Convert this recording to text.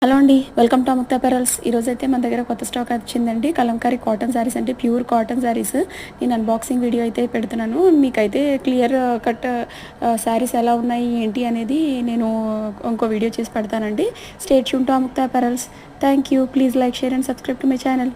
Hello అండి, welcome to Amukta apparels. ఈరోజైతే మన దగ్గర కొత్త స్టాక్ వచ్చిందండి. కలంకారీ కాటన్ శారీస్ అంటే ప్యూర్ కాటన్ శారీస్. నేను అన్బాక్సింగ్ వీడియో అయితే పెడుతున్నాను. మీకైతే క్లియర్ కట్ శారీస్ ఎలా ఉన్నాయి ఏంటి అనేది నేను ఇంకో వీడియో చేసి పెడతానండి. Stay tune to Amukta apparels. Thank you. Please like, share and subscribe to my channel.